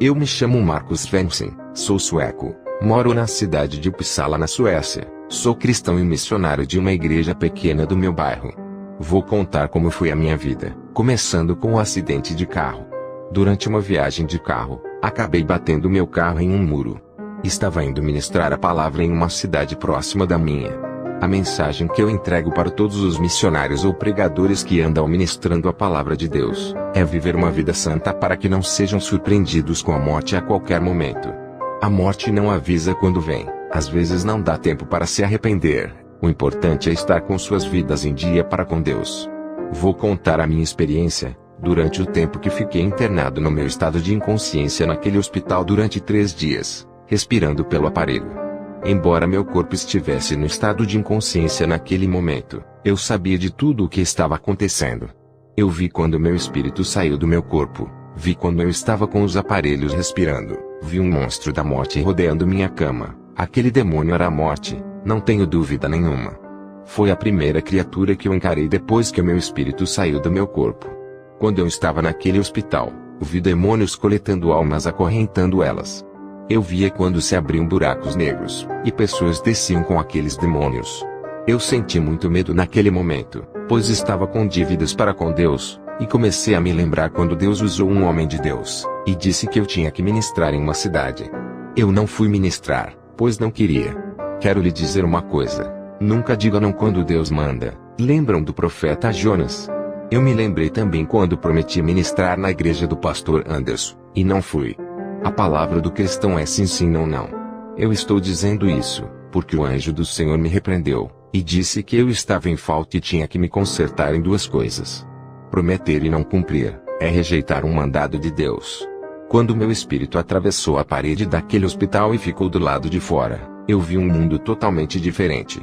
Eu me chamo Marcus Svensson, sou sueco, moro na cidade de Uppsala na Suécia, sou cristão e missionário de uma igreja pequena do meu bairro. Vou contar como foi a minha vida, começando com um acidente de carro. Durante uma viagem de carro, acabei batendo meu carro em um muro. Estava indo ministrar a palavra em uma cidade próxima da minha. A mensagem que eu entrego para todos os missionários ou pregadores que andam ministrando a palavra de Deus, é viver uma vida santa para que não sejam surpreendidos com a morte a qualquer momento. A morte não avisa quando vem, às vezes não dá tempo para se arrepender, o importante é estar com suas vidas em dia para com Deus. Vou contar a minha experiência, durante o tempo que fiquei internado no meu estado de inconsciência naquele hospital durante 3 dias, respirando pelo aparelho. Embora meu corpo estivesse no estado de inconsciência naquele momento, eu sabia de tudo o que estava acontecendo. Eu vi quando meu espírito saiu do meu corpo, vi quando eu estava com os aparelhos respirando, vi um monstro da morte rodeando minha cama. Aquele demônio era a morte, não tenho dúvida nenhuma. Foi a primeira criatura que eu encarei depois que o meu espírito saiu do meu corpo. Quando eu estava naquele hospital, vi demônios coletando almas acorrentando elas. Eu via quando se abriam buracos negros, e pessoas desciam com aqueles demônios. Eu senti muito medo naquele momento, pois estava com dívidas para com Deus, e comecei a me lembrar quando Deus usou um homem de Deus, e disse que eu tinha que ministrar em uma cidade. Eu não fui ministrar, pois não queria. Quero lhe dizer uma coisa, nunca diga não quando Deus manda. Lembram do profeta Jonas? Eu me lembrei também quando prometi ministrar na igreja do pastor Anderson, e não fui. A palavra do cristão é sim sim não não. Eu estou dizendo isso, porque o anjo do Senhor me repreendeu, e disse que eu estava em falta e tinha que me consertar em 2 coisas. Prometer e não cumprir, é rejeitar um mandado de Deus. Quando meu espírito atravessou a parede daquele hospital e ficou do lado de fora, eu vi um mundo totalmente diferente.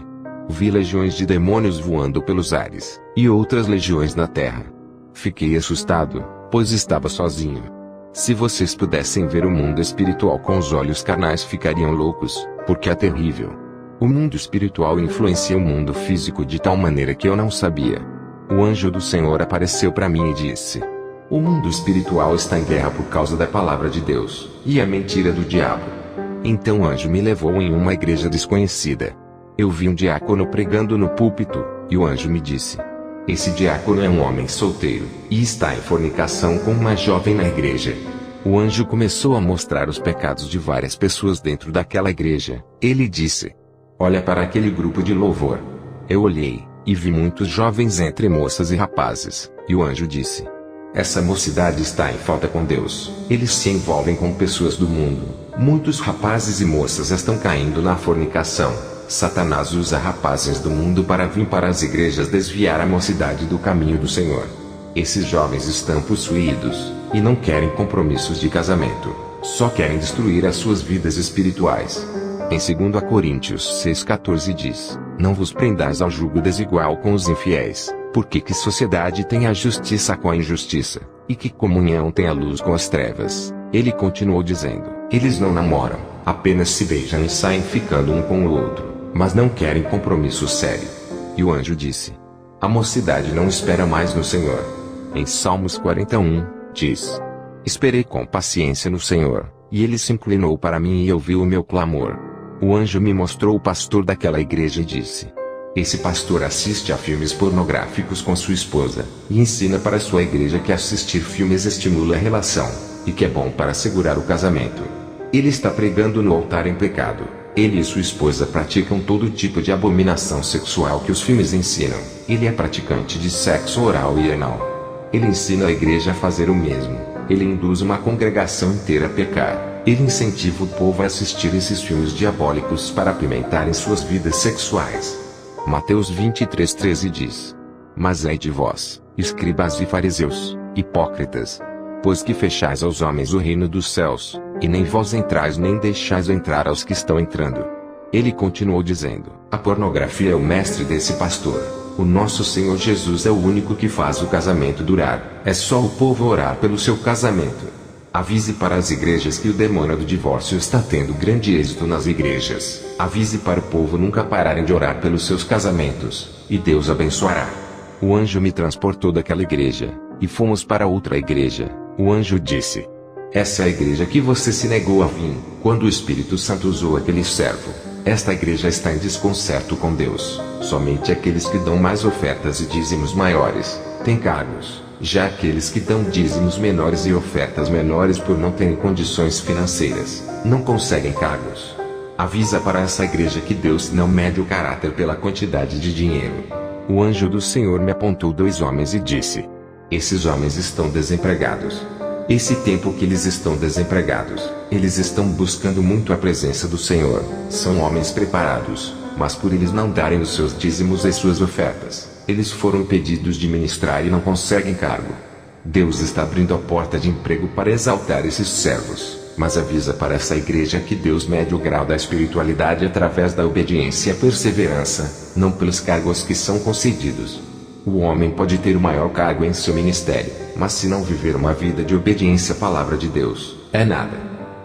Vi legiões de demônios voando pelos ares, e outras legiões na terra. Fiquei assustado, pois estava sozinho. Se vocês pudessem ver o mundo espiritual com os olhos carnais ficariam loucos, porque é terrível. O mundo espiritual influencia o mundo físico de tal maneira que eu não sabia. O anjo do Senhor apareceu para mim e disse: o mundo espiritual está em guerra por causa da palavra de Deus, e a mentira do diabo. Então o anjo me levou em uma igreja desconhecida. Eu vi um diácono pregando no púlpito, e o anjo me disse: esse diácono é um homem solteiro, e está em fornicação com uma jovem na igreja. O anjo começou a mostrar os pecados de várias pessoas dentro daquela igreja. Ele disse: olha para aquele grupo de louvor. Eu olhei, e vi muitos jovens entre moças e rapazes, e o anjo disse: essa mocidade está em falta com Deus, eles se envolvem com pessoas do mundo, muitos rapazes e moças estão caindo na fornicação. Satanás usa rapazes do mundo para vir para as igrejas desviar a mocidade do caminho do Senhor. Esses jovens estão possuídos, e não querem compromissos de casamento, só querem destruir as suas vidas espirituais. Em 2 Coríntios 6,14 diz: não vos prendais ao jugo desigual com os infiéis, porque que sociedade tem a justiça com a injustiça, e que comunhão tem a luz com as trevas? Ele continuou dizendo: eles não namoram, apenas se beijam e saem ficando um com o outro, mas não querem compromisso sério. E o anjo disse: a mocidade não espera mais no Senhor. Em Salmos 41, diz: esperei com paciência no Senhor, e ele se inclinou para mim e ouviu o meu clamor. O anjo me mostrou o pastor daquela igreja e disse: esse pastor assiste a filmes pornográficos com sua esposa, e ensina para sua igreja que assistir filmes estimula a relação, e que é bom para assegurar o casamento. Ele está pregando no altar em pecado. Ele e sua esposa praticam todo tipo de abominação sexual que os filmes ensinam. Ele é praticante de sexo oral e anal. Ele ensina a igreja a fazer o mesmo. Ele induz uma congregação inteira a pecar. Ele incentiva o povo a assistir esses filmes diabólicos para apimentarem suas vidas sexuais. Mateus 23:13 diz: mas ai de vós, escribas e fariseus, hipócritas, pois que fechais aos homens o reino dos céus, e nem vós entrais nem deixais entrar aos que estão entrando. Ele continuou dizendo: a pornografia é o mestre desse pastor. O nosso Senhor Jesus é o único que faz o casamento durar. É só o povo orar pelo seu casamento. Avise para as igrejas que o demônio do divórcio está tendo grande êxito nas igrejas. Avise para o povo nunca pararem de orar pelos seus casamentos, e Deus abençoará. O anjo me transportou daquela igreja, e fomos para outra igreja. O anjo disse: Essa é a igreja que você se negou a vir, quando o Espírito Santo usou aquele servo. Esta igreja está em desconcerto com Deus. Somente aqueles que dão mais ofertas e dízimos maiores têm cargos. Já aqueles que dão dízimos menores e ofertas menores por não terem condições financeiras, não conseguem cargos. Avisa para essa igreja que Deus não mede o caráter pela quantidade de dinheiro. O anjo do Senhor me apontou 2 homens e disse: esses homens estão desempregados. Esse tempo que eles estão desempregados, eles estão buscando muito a presença do Senhor. São homens preparados, mas por eles não darem os seus dízimos e suas ofertas, eles foram impedidos de ministrar e não conseguem cargo. Deus está abrindo a porta de emprego para exaltar esses servos, mas avisa para essa igreja que Deus mede o grau da espiritualidade através da obediência e perseverança, não pelos cargos que são concedidos. O homem pode ter o maior cargo em seu ministério, mas se não viver uma vida de obediência à palavra de Deus, é nada.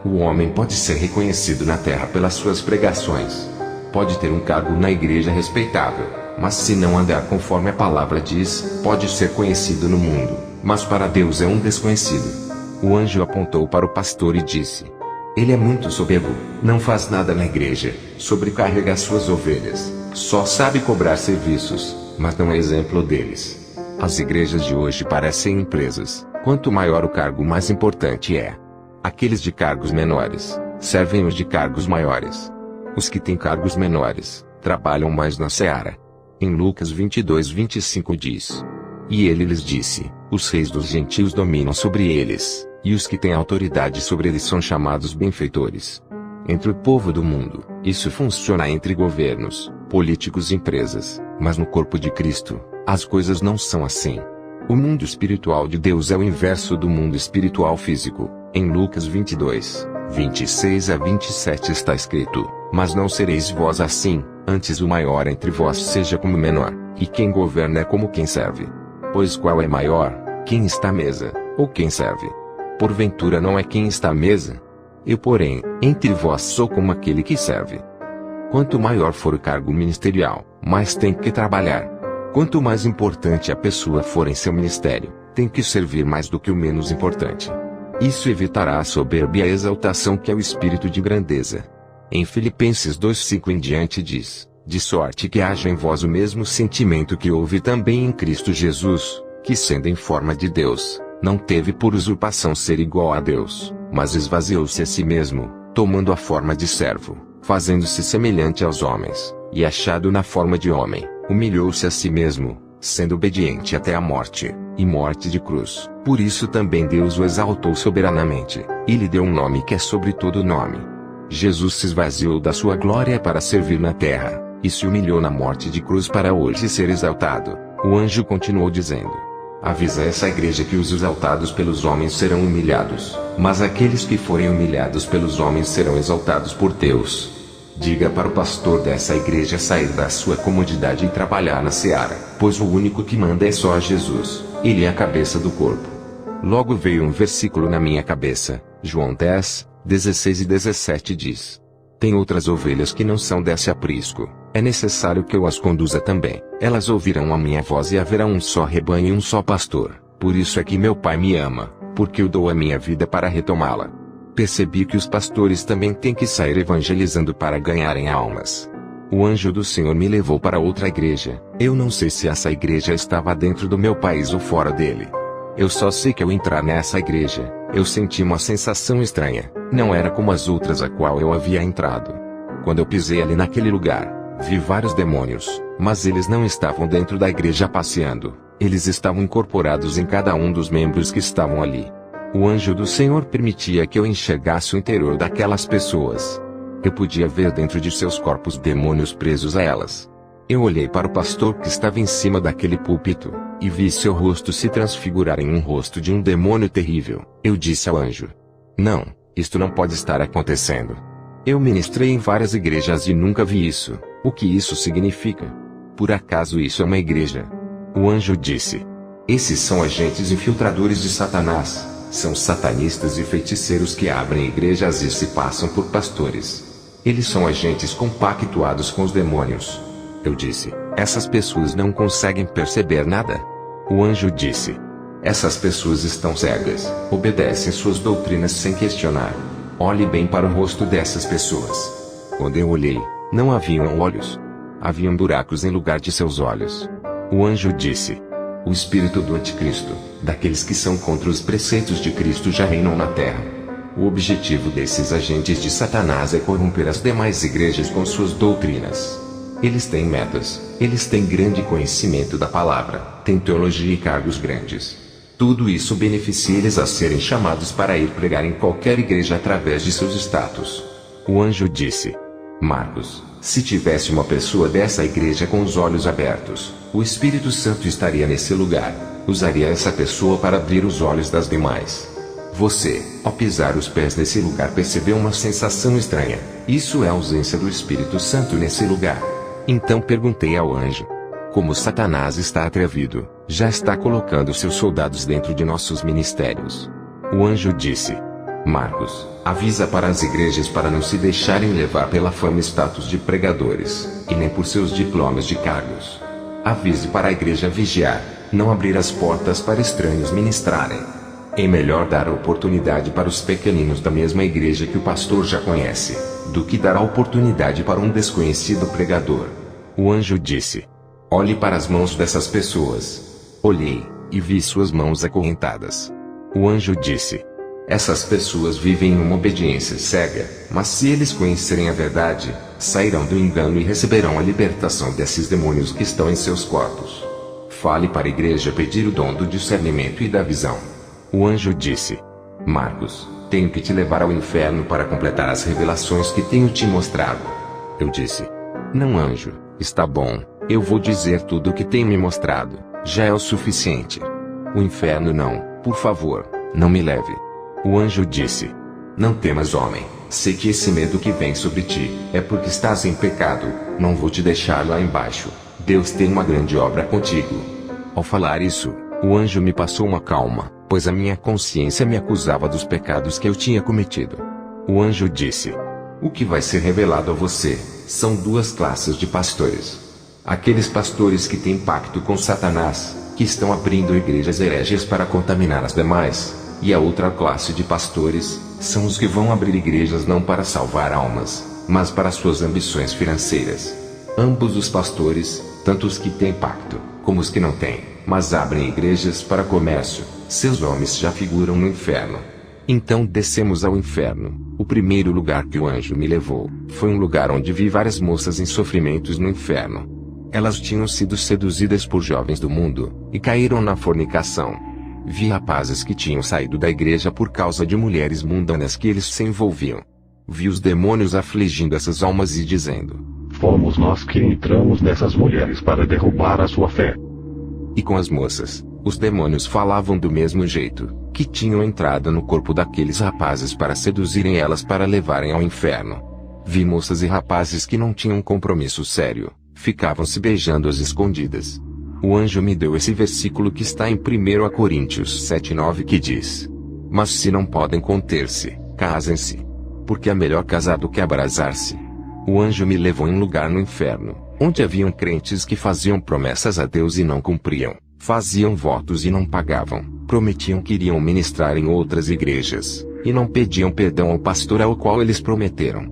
O homem pode ser reconhecido na terra pelas suas pregações. Pode ter um cargo na igreja respeitável, mas se não andar conforme a palavra diz, pode ser conhecido no mundo, mas para Deus é um desconhecido. O anjo apontou para o pastor e disse: ele é muito soberbo, não faz nada na igreja, sobrecarrega as suas ovelhas, só sabe cobrar serviços, mas não é exemplo deles. As igrejas de hoje parecem empresas. Quanto maior o cargo, mais importante é. Aqueles de cargos menores servem os de cargos maiores. Os que têm cargos menores trabalham mais na seara. Em Lucas 22:25 diz: e ele lhes disse: os reis dos gentios dominam sobre eles, e os que têm autoridade sobre eles são chamados benfeitores. Entre o povo do mundo, isso funciona entre governos, políticos e empresas, mas no corpo de Cristo, as coisas não são assim. O mundo espiritual de Deus é o inverso do mundo espiritual físico. Em Lucas 22:26-27 está escrito: mas não sereis vós assim, antes o maior entre vós seja como o menor, e quem governa é como quem serve. Pois qual é maior, quem está à mesa, ou quem serve? Porventura não é quem está à mesa? Eu, porém, entre vós sou como aquele que serve. Quanto maior for o cargo ministerial, mais tem que trabalhar. Quanto mais importante a pessoa for em seu ministério, tem que servir mais do que o menos importante. Isso evitará a soberba e a exaltação, que é o espírito de grandeza. Em Filipenses 2:5 em diante diz: de sorte que haja em vós o mesmo sentimento que houve também em Cristo Jesus, que sendo em forma de Deus, não teve por usurpação ser igual a Deus, mas esvaziou-se a si mesmo, tomando a forma de servo, fazendo-se semelhante aos homens, e achado na forma de homem, humilhou-se a si mesmo, sendo obediente até a morte, e morte de cruz. Por isso também Deus o exaltou soberanamente, e lhe deu um nome que é sobre todo nome. Jesus se esvaziou da sua glória para servir na terra, e se humilhou na morte de cruz para hoje ser exaltado. O anjo continuou dizendo: avisa essa igreja que os exaltados pelos homens serão humilhados, mas aqueles que forem humilhados pelos homens serão exaltados por Deus. Diga para o pastor dessa igreja sair da sua comodidade e trabalhar na seara, pois o único que manda é só Jesus, ele é a cabeça do corpo. Logo veio um versículo na minha cabeça, João 10:16-17 diz: tem outras ovelhas que não são desse aprisco, é necessário que eu as conduza também, elas ouvirão a minha voz e haverá um só rebanho e um só pastor. Por isso é que meu Pai me ama, porque eu dou a minha vida para retomá-la. Percebi que os pastores também têm que sair evangelizando para ganharem almas. O anjo do Senhor me levou para outra igreja. Eu não sei se essa igreja estava dentro do meu país ou fora dele. Eu só sei que ao entrar nessa igreja, eu senti uma sensação estranha. Não era como as outras a qual eu havia entrado. Quando eu pisei ali naquele lugar, vi vários demônios, mas eles não estavam dentro da igreja passeando. Eles estavam incorporados em cada um dos membros que estavam ali. O anjo do Senhor permitia que eu enxergasse o interior daquelas pessoas. Eu podia ver dentro de seus corpos demônios presos a elas. Eu olhei para o pastor que estava em cima daquele púlpito, e vi seu rosto se transfigurar em um rosto de um demônio terrível. Eu disse ao anjo: não, isto não pode estar acontecendo. Eu ministrei em várias igrejas e nunca vi isso. O que isso significa? Por acaso isso é uma igreja? O anjo disse: esses são agentes infiltradores de Satanás. São satanistas e feiticeiros que abrem igrejas e se passam por pastores. Eles são agentes compactuados com os demônios. Eu disse: essas pessoas não conseguem perceber nada? O anjo disse: Essas pessoas estão cegas, obedecem suas doutrinas sem questionar. Olhe bem para o rosto dessas pessoas. Quando eu olhei, não haviam olhos. Haviam buracos em lugar de seus olhos. O anjo disse: o espírito do anticristo, daqueles que são contra os preceitos de Cristo, já reinam na terra. O objetivo desses agentes de Satanás é corromper as demais igrejas com suas doutrinas. Eles têm metas, eles têm grande conhecimento da palavra, têm teologia e cargos grandes. Tudo isso beneficia eles a serem chamados para ir pregar em qualquer igreja através de seus status. O anjo disse: Marcos, se tivesse uma pessoa dessa igreja com os olhos abertos, o Espírito Santo estaria nesse lugar, usaria essa pessoa para abrir os olhos das demais. Você, ao pisar os pés nesse lugar, percebeu uma sensação estranha. Isso é a ausência do Espírito Santo nesse lugar. Então perguntei ao anjo: como Satanás está atrevido, já está colocando seus soldados dentro de nossos ministérios. O anjo disse: Marcos, avisa para as igrejas para não se deixarem levar pela fama e status de pregadores, e nem por seus diplomas de cargos. Avise para a igreja vigiar, não abrir as portas para estranhos ministrarem. É melhor dar a oportunidade para os pequeninos da mesma igreja que o pastor já conhece, do que dar a oportunidade para um desconhecido pregador. O anjo disse: olhe para as mãos dessas pessoas. Olhei, e vi suas mãos acorrentadas. O anjo disse: essas pessoas vivem em uma obediência cega, mas se eles conhecerem a verdade, sairão do engano e receberão a libertação desses demônios que estão em seus corpos. Fale para a igreja pedir o dom do discernimento e da visão. O anjo disse: Marcos, tenho que te levar ao inferno para completar as revelações que tenho te mostrado. Eu disse: não, anjo, está bom, eu vou dizer tudo o que tem me mostrado, já é o suficiente. O inferno não, por favor, não me leve. O anjo disse: não temas, homem, sei que esse medo que vem sobre ti, é porque estás em pecado, não vou te deixar lá embaixo, Deus tem uma grande obra contigo. Ao falar isso, o anjo me passou uma calma, pois a minha consciência me acusava dos pecados que eu tinha cometido. O anjo disse: o que vai ser revelado a você, são duas classes de pastores. Aqueles pastores que têm pacto com Satanás, que estão abrindo igrejas hereges para contaminar as demais, e a outra classe de pastores, são os que vão abrir igrejas não para salvar almas, mas para suas ambições financeiras. Ambos os pastores, tanto os que têm pacto, como os que não têm, mas abrem igrejas para comércio, seus nomes já figuram no inferno. Então descemos ao inferno. O primeiro lugar que o anjo me levou, foi um lugar onde vi várias moças em sofrimentos no inferno. Elas tinham sido seduzidas por jovens do mundo, e caíram na fornicação. Vi rapazes que tinham saído da igreja por causa de mulheres mundanas que eles se envolviam. Vi os demônios afligindo essas almas e dizendo: fomos nós que entramos nessas mulheres para derrubar a sua fé. E com as moças, os demônios falavam do mesmo jeito, que tinham entrado no corpo daqueles rapazes para seduzirem elas para levarem ao inferno. Vi moças e rapazes que não tinham compromisso sério, ficavam se beijando às escondidas. O anjo me deu esse versículo que está em 1 Coríntios 7:9, que diz: mas se não podem conter-se, casem-se. Porque é melhor casar do que abrasar-se. O anjo me levou em um lugar no inferno, onde haviam crentes que faziam promessas a Deus e não cumpriam, faziam votos e não pagavam, prometiam que iriam ministrar em outras igrejas, e não pediam perdão ao pastor ao qual eles prometeram.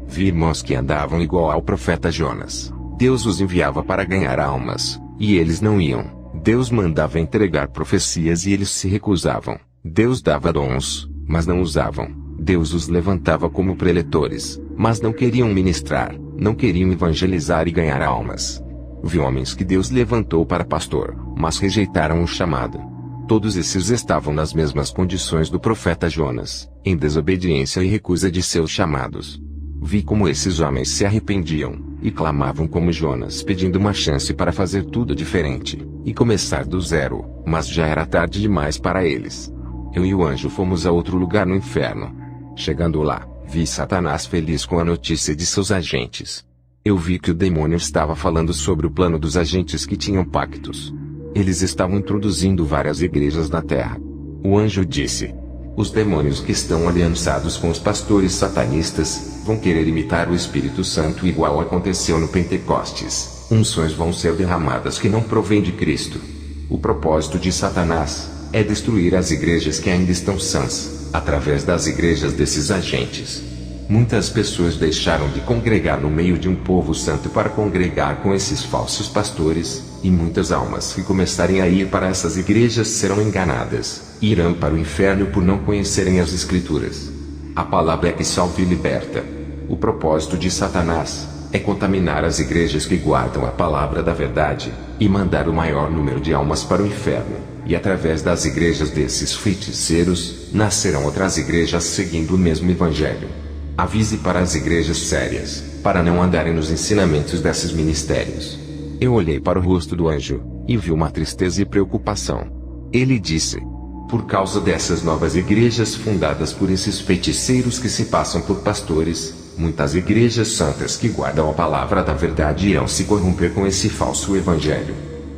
Vi irmãos que andavam igual ao profeta Jonas. Deus os enviava para ganhar almas, e eles não iam. Deus mandava entregar profecias e eles se recusavam. Deus dava dons, mas não usavam. Deus os levantava como preletores, mas não queriam ministrar, não queriam evangelizar e ganhar almas. Vi homens que Deus levantou para pastor, mas rejeitaram o chamado. Todos esses estavam nas mesmas condições do profeta Jonas, em desobediência e recusa de seus chamados. Vi como esses homens se arrependiam, e clamavam como Jonas pedindo uma chance para fazer tudo diferente, e começar do zero, mas já era tarde demais para eles. Eu e o anjo fomos a outro lugar no inferno. Chegando lá, vi Satanás feliz com a notícia de seus agentes. Eu vi que o demônio estava falando sobre o plano dos agentes que tinham pactos. Eles estavam introduzindo várias igrejas na terra. O anjo disse: os demônios que estão aliançados com os pastores satanistas, vão querer imitar o Espírito Santo igual aconteceu no Pentecostes. Unções vão ser derramadas que não provêm de Cristo. O propósito de Satanás é destruir as igrejas que ainda estão sãs, através das igrejas desses agentes. Muitas pessoas deixaram de congregar no meio de um povo santo para congregar com esses falsos pastores, e muitas almas que começarem a ir para essas igrejas serão enganadas, irão para o inferno por não conhecerem as Escrituras. A palavra é que salva e liberta. O propósito de Satanás é contaminar as igrejas que guardam a palavra da verdade, e mandar o maior número de almas para o inferno, e através das igrejas desses feiticeiros, nascerão outras igrejas seguindo o mesmo evangelho. Avise para as igrejas sérias, para não andarem nos ensinamentos desses ministérios. Eu olhei para o rosto do anjo, e vi uma tristeza e preocupação. Ele disse: por causa dessas novas igrejas fundadas por esses feiticeiros que se passam por pastores, muitas igrejas santas que guardam a palavra da verdade irão se corromper com esse falso evangelho.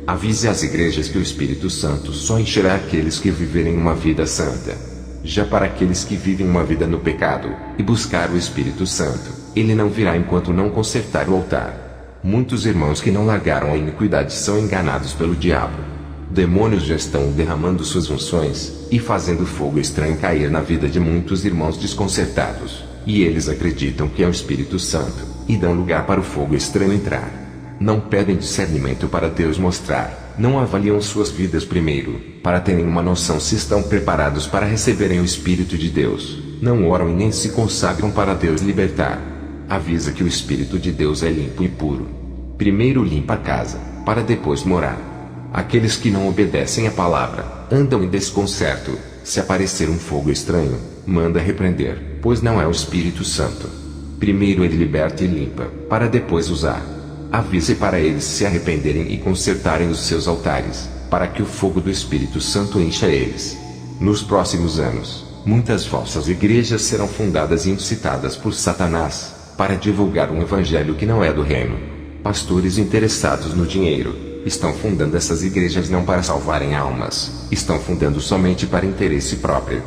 Avise às igrejas que o Espírito Santo só encherá aqueles que viverem uma vida santa. Já para aqueles que vivem uma vida no pecado, e buscar o Espírito Santo, ele não virá enquanto não consertar o altar. Muitos irmãos que não largaram a iniquidade são enganados pelo diabo. Demônios já estão derramando suas unções, e fazendo fogo estranho cair na vida de muitos irmãos desconcertados, e eles acreditam que é o Espírito Santo, e dão lugar para o fogo estranho entrar. Não pedem discernimento para Deus mostrar, não avaliam suas vidas primeiro, para terem uma noção se estão preparados para receberem o Espírito de Deus, não oram e nem se consagram para Deus libertar. Avisa que o Espírito de Deus é limpo e puro. Primeiro limpa a casa, para depois morar. Aqueles que não obedecem à palavra, andam em desconcerto. Se aparecer um fogo estranho, manda repreender, pois não é o Espírito Santo. Primeiro ele liberta e limpa, para depois usar. Avise para eles se arrependerem e consertarem os seus altares, para que o fogo do Espírito Santo encha eles. Nos próximos anos, muitas falsas igrejas serão fundadas e incitadas por Satanás, para divulgar um evangelho que não é do reino. Pastores interessados no dinheiro estão fundando essas igrejas não para salvarem almas, estão fundando somente para interesse próprio.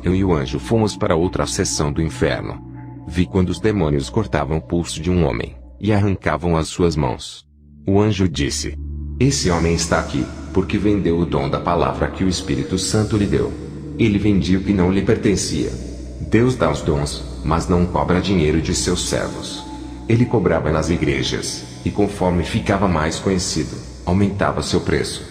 Eu e o anjo fomos para outra seção do inferno. Vi quando os demônios cortavam o pulso de um homem e arrancavam as suas mãos. O anjo disse: esse homem está aqui, porque vendeu o dom da palavra que o Espírito Santo lhe deu. Ele vendia o que não lhe pertencia. Deus dá os dons, mas não cobra dinheiro de seus servos. Ele cobrava nas igrejas, e conforme ficava mais conhecido, aumentava seu preço.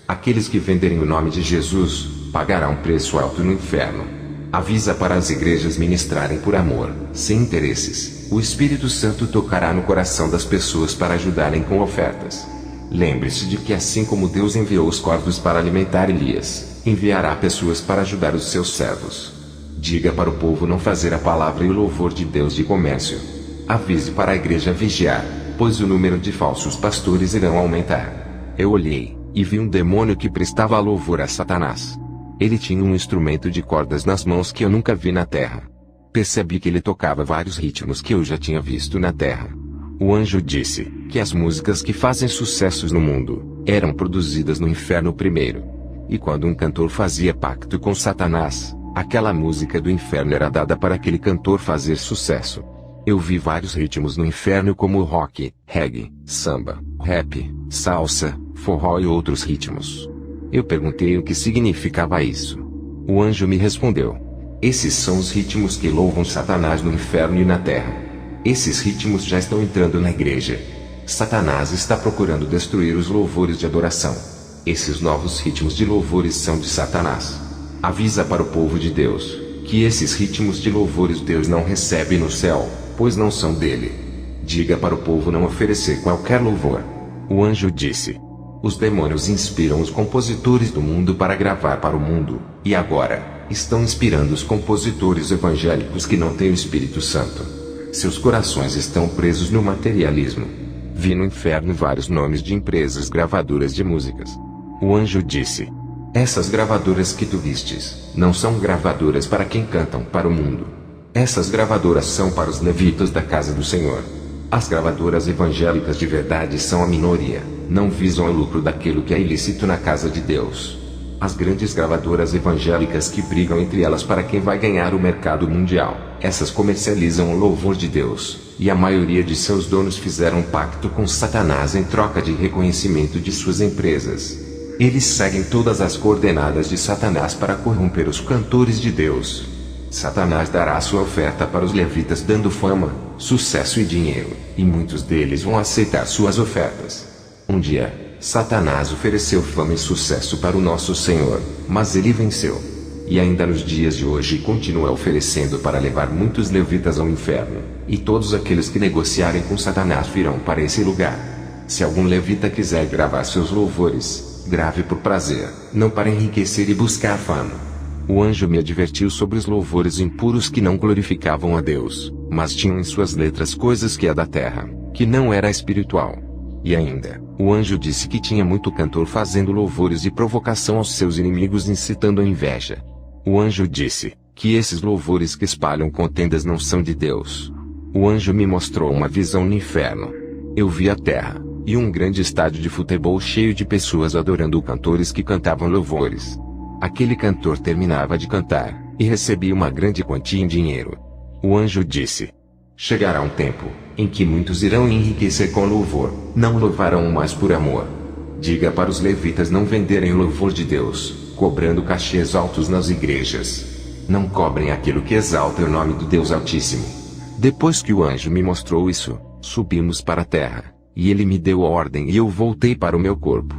Aqueles que venderem o nome de Jesus, pagarão um preço alto no inferno. Avisa para as igrejas ministrarem por amor, sem interesses. O Espírito Santo tocará no coração das pessoas para ajudarem com ofertas. Lembre-se de que assim como Deus enviou os corvos para alimentar Elias, enviará pessoas para ajudar os seus servos. Diga para o povo não fazer a palavra e o louvor de Deus de comércio. Avise para a igreja vigiar, pois o número de falsos pastores irão aumentar. Eu olhei, e vi um demônio que prestava louvor a Satanás. Ele tinha um instrumento de cordas nas mãos que eu nunca vi na terra. Percebi que ele tocava vários ritmos que eu já tinha visto na terra. O anjo disse que as músicas que fazem sucessos no mundo eram produzidas no inferno primeiro. E quando um cantor fazia pacto com Satanás, aquela música do inferno era dada para aquele cantor fazer sucesso. Eu vi vários ritmos no inferno como rock, reggae, samba, rap, salsa, forró e outros ritmos. Eu perguntei o que significava isso. O anjo me respondeu: esses são os ritmos que louvam Satanás no inferno e na terra. Esses ritmos já estão entrando na igreja. Satanás está procurando destruir os louvores de adoração. Esses novos ritmos de louvores são de Satanás. Avisa para o povo de Deus que esses ritmos de louvores Deus não recebe no céu, pois não são dele. Diga para o povo não oferecer qualquer louvor. O anjo disse: os demônios inspiram os compositores do mundo para gravar para o mundo, e agora estão inspirando os compositores evangélicos que não têm o Espírito Santo. Seus corações estão presos no materialismo. Vi no inferno vários nomes de empresas gravadoras de músicas. O anjo disse: essas gravadoras que tu vistes, não são gravadoras para quem cantam para o mundo. Essas gravadoras são para os levitas da casa do Senhor. As gravadoras evangélicas de verdade são a minoria, não visam o lucro daquilo que é ilícito na casa de Deus. As grandes gravadoras evangélicas que brigam entre elas para quem vai ganhar o mercado mundial, essas comercializam o louvor de Deus, e a maioria de seus donos fizeram um pacto com Satanás em troca de reconhecimento de suas empresas. Eles seguem todas as coordenadas de Satanás para corromper os cantores de Deus. Satanás dará sua oferta para os levitas dando fama, sucesso e dinheiro, e muitos deles vão aceitar suas ofertas. Um dia, Satanás ofereceu fama e sucesso para o nosso Senhor, mas ele venceu. E ainda nos dias de hoje continua oferecendo para levar muitos levitas ao inferno, e todos aqueles que negociarem com Satanás virão para esse lugar. Se algum levita quiser gravar seus louvores, grave por prazer, não para enriquecer e buscar fama. O anjo me advertiu sobre os louvores impuros que não glorificavam a Deus, mas tinham em suas letras coisas que é da terra, que não era espiritual. E ainda, o anjo disse que tinha muito cantor fazendo louvores de provocação aos seus inimigos incitando a inveja. O anjo disse que esses louvores que espalham contendas não são de Deus. O anjo me mostrou uma visão no inferno. Eu vi a terra, e um grande estádio de futebol cheio de pessoas adorando cantores que cantavam louvores. Aquele cantor terminava de cantar, e recebia uma grande quantia em dinheiro. O anjo disse: chegará um tempo, em que muitos irão enriquecer com louvor, não louvarão mais por amor. Diga para os levitas não venderem o louvor de Deus, cobrando cachês altos nas igrejas. Não cobrem aquilo que exalta o nome do Deus Altíssimo. Depois que o anjo me mostrou isso, subimos para a terra, e ele me deu a ordem e eu voltei para o meu corpo.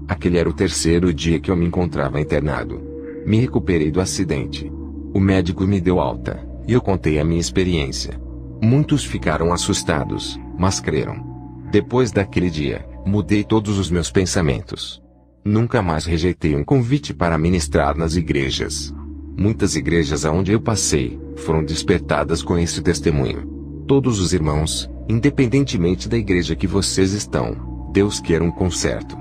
Aquele era o terceiro dia que eu me encontrava internado. Me recuperei do acidente. O médico me deu alta, e eu contei a minha experiência. Muitos ficaram assustados, mas creram. Depois daquele dia, mudei todos os meus pensamentos. Nunca mais rejeitei um convite para ministrar nas igrejas. Muitas igrejas aonde eu passei, foram despertadas com esse testemunho. Todos os irmãos, independentemente da igreja que vocês estão, Deus quer um conserto.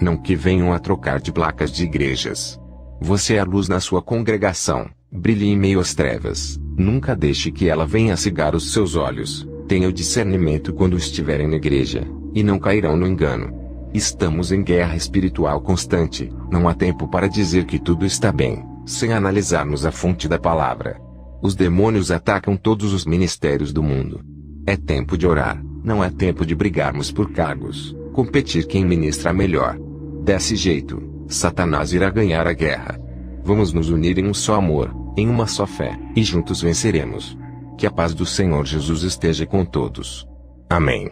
Não que venham a trocar de placas de igrejas. Você é a luz na sua congregação, brilhe em meio às trevas, nunca deixe que ela venha cegar os seus olhos. Tenha o discernimento quando estiverem na igreja, e não cairão no engano. Estamos em guerra espiritual constante, não há tempo para dizer que tudo está bem, sem analisarmos a fonte da palavra. Os demônios atacam todos os ministérios do mundo. É tempo de orar, não é tempo de brigarmos por cargos, competir quem ministra melhor. Desse jeito, Satanás irá ganhar a guerra. Vamos nos unir em um só amor, em uma só fé, e juntos venceremos. Que a paz do Senhor Jesus esteja com todos. Amém.